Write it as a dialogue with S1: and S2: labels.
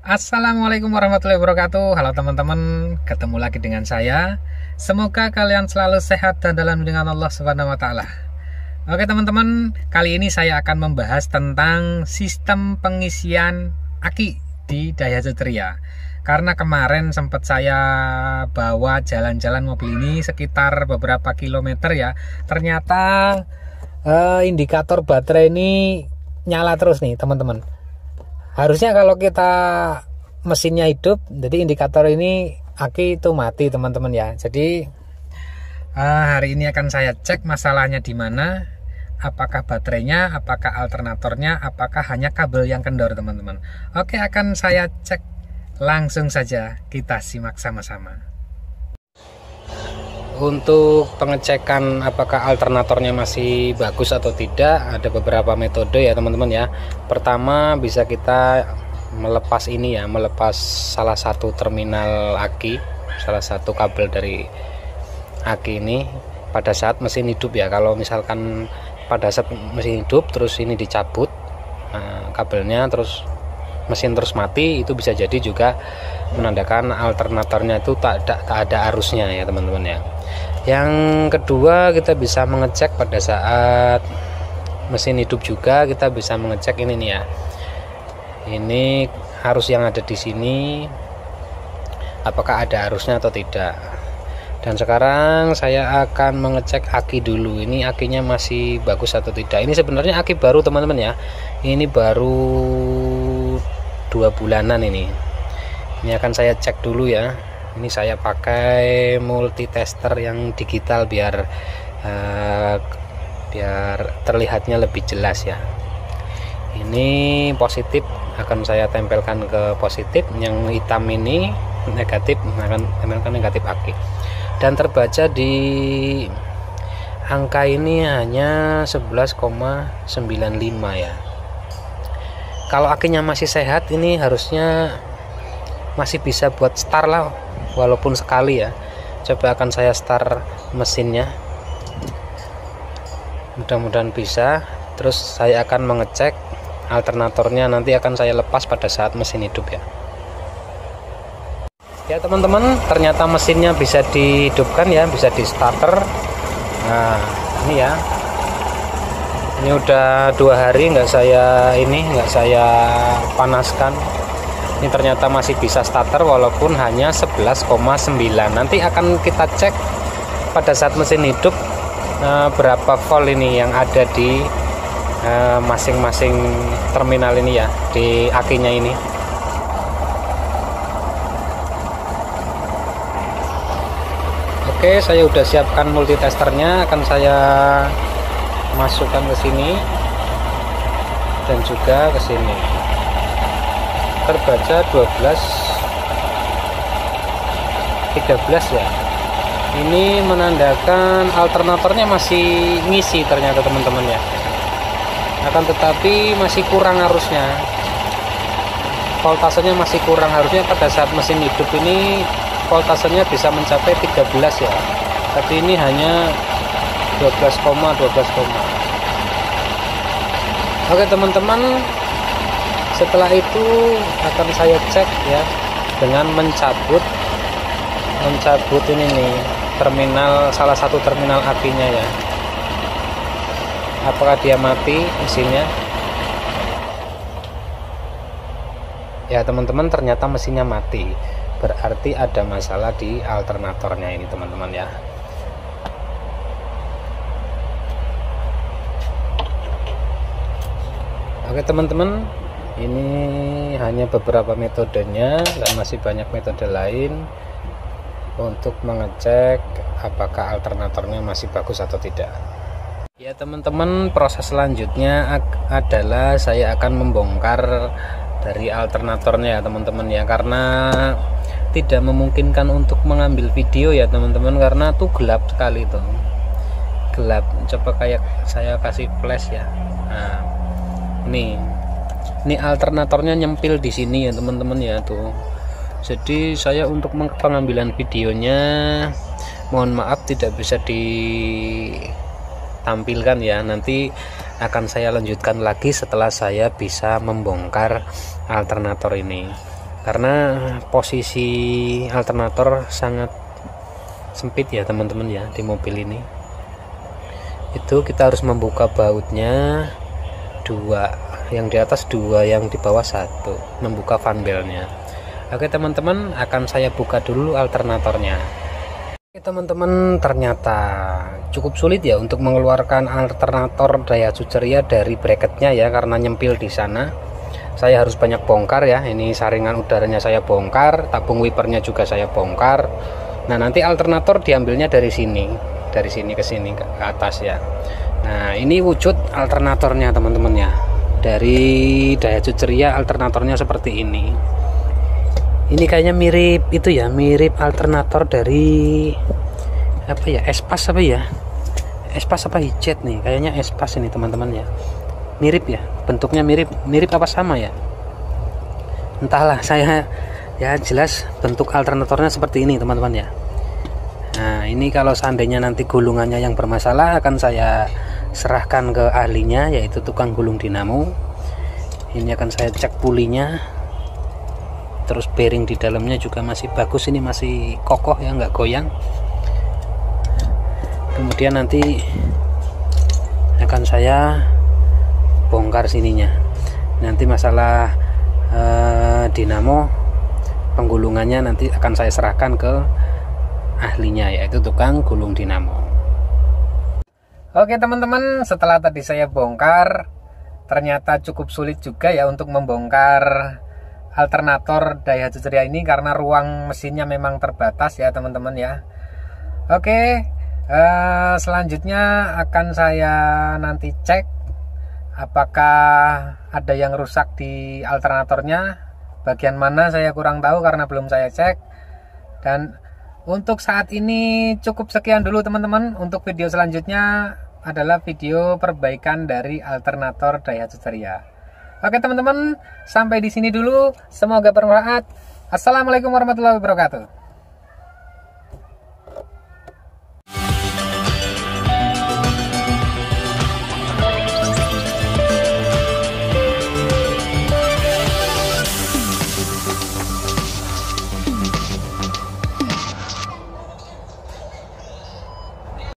S1: Assalamualaikum warahmatullahi wabarakatuh. Halo teman-teman, ketemu lagi dengan saya. Semoga kalian selalu sehat dan dalam lindungan Allah Subhanahu wa taala. Oke teman-teman, kali ini saya akan membahas tentang sistem pengisian aki di Daihatsu Tria. Karena kemarin sempat saya bawa jalan-jalan mobil ini sekitar beberapa kilometer ya. Ternyata indikator baterai ini nyala terus nih teman-teman. Harusnya kalau kita mesinnya hidup, jadi indikator ini aki itu mati teman-teman ya. Jadi hari ini akan saya cek masalahnya di mana, apakah baterainya, apakah alternatornya, apakah hanya kabel yang kendor teman-teman. Oke, akan saya cek langsung saja, kita simak sama-sama. Untuk pengecekan apakah alternatornya masih bagus atau tidak, ada beberapa metode ya teman-teman ya. Pertama, bisa kita melepas ini ya, melepas salah satu terminal aki, salah satu kabel dari aki ini pada saat mesin hidup ya. Kalau misalkan pada saat mesin hidup terus ini dicabut kabelnya, terus mesin terus mati, itu bisa jadi juga menandakan alternatornya itu tak ada arusnya ya teman-teman ya. Yang kedua, kita bisa mengecek pada saat mesin hidup juga, kita bisa mengecek ini nih ya. Ini arus yang ada di sini, apakah ada arusnya atau tidak. Dan sekarang saya akan mengecek aki dulu. Ini akinya masih bagus atau tidak. Ini sebenarnya aki baru teman-teman ya. Ini baru 2 bulanan ini. Ini akan saya cek dulu ya. Ini saya pakai multitester yang digital biar terlihatnya lebih jelas ya. Ini positif, akan saya tempelkan ke positif. Yang hitam ini negatif, akan tempelkan negatif aki. Dan terbaca di angka ini hanya 11,95 ya. Kalau akinya masih sehat, ini harusnya masih bisa buat start lah, walaupun sekali ya. Coba akan saya start mesinnya, mudah-mudahan bisa. Terus saya akan mengecek alternatornya, nanti akan saya lepas pada saat mesin hidup ya. Ya teman-teman, ternyata mesinnya bisa dihidupkan ya, bisa di starter. Nah ini ya, ini udah 2 hari nggak saya panaskan. Ini ternyata masih bisa starter walaupun hanya 11,9. Nanti akan kita cek pada saat mesin hidup berapa volt ini yang ada di masing-masing terminal ini ya, di akinya ini. Oke, saya udah siapkan multitesternya, akan saya masukkan ke sini dan juga ke sini. Terbaca 12-13 ya. Ini menandakan alternatornya masih ngisi ternyata teman-teman ya. Akan tetapi masih kurang arusnya, voltasenya masih kurang. Harusnya pada saat mesin hidup ini voltasenya bisa mencapai 13 ya, tapi ini hanya 12. Oke teman-teman, setelah itu akan saya cek ya dengan mencabut ini nih, salah satu terminal akinya ya, apakah dia mati mesinnya ya teman-teman. Ternyata mesinnya mati, berarti ada masalah di alternatornya ini teman-teman ya. Oke teman-teman, ini hanya beberapa metodenya dan masih banyak metode lain untuk mengecek apakah alternatornya masih bagus atau tidak. Ya teman-teman, proses selanjutnya adalah saya akan membongkar dari alternatornya ya teman-teman ya, karena tidak memungkinkan untuk mengambil video ya teman-teman, karena tuh gelap sekali tuh, gelap. Coba kayak saya kasih flash ya. Nah, ini alternatornya nyempil di sini ya teman-teman ya tuh. Jadi saya untuk pengambilan videonya mohon maaf tidak bisa ditampilkan ya. Nanti akan saya lanjutkan lagi setelah saya bisa membongkar alternator ini. karena posisi alternator sangat sempit ya teman-teman ya di mobil ini. Itu kita harus membuka bautnya dua, yang di atas dua, yang di bawah satu, membuka fan belnya. Oke teman-teman, akan saya buka dulu alternatornya. Oke teman-teman, ternyata cukup sulit ya untuk mengeluarkan alternator Daihatsu Ceria dari bracketnya ya, karena nyempil di sana. Saya harus banyak bongkar ya, ini saringan udaranya saya bongkar, tabung wipernya juga saya bongkar. Nah nanti alternator diambilnya dari sini ke sini ke atas ya. Nah ini wujud alternatornya teman-teman ya, dari Daihatsu Ceria alternatornya seperti ini. Ini kayaknya mirip itu ya, mirip alternator dari apa ya, Espas apa ya, Espas apa Hijet nih, kayaknya Espas ini teman-teman ya. Mirip ya, bentuknya mirip apa sama ya, entahlah saya ya, jelas bentuk alternatornya seperti ini teman-teman ya. Nah ini kalau seandainya nanti gulungannya yang bermasalah akan saya serahkan ke ahlinya, yaitu tukang gulung dinamo. Ini akan saya cek pulinya, terus bearing di dalamnya juga masih bagus, ini masih kokoh ya, nggak goyang. Kemudian nanti akan saya bongkar sininya. Nanti masalah dinamo penggulungannya nanti akan saya serahkan ke ahlinya, yaitu tukang gulung dinamo. Oke teman-teman, setelah tadi saya bongkar, ternyata cukup sulit juga ya untuk membongkar alternator Daihatsu Ceria ini, karena ruang mesinnya memang terbatas ya teman-teman ya. Oke, selanjutnya akan saya nanti cek apakah ada yang rusak di alternatornya, bagian mana saya kurang tahu karena belum saya cek. Dan untuk saat ini cukup sekian dulu teman-teman. Untuk video selanjutnya adalah video perbaikan dari alternator Daihatsu Ceria. Oke teman-teman, sampai di sini dulu. Semoga bermanfaat. Assalamualaikum warahmatullahi wabarakatuh.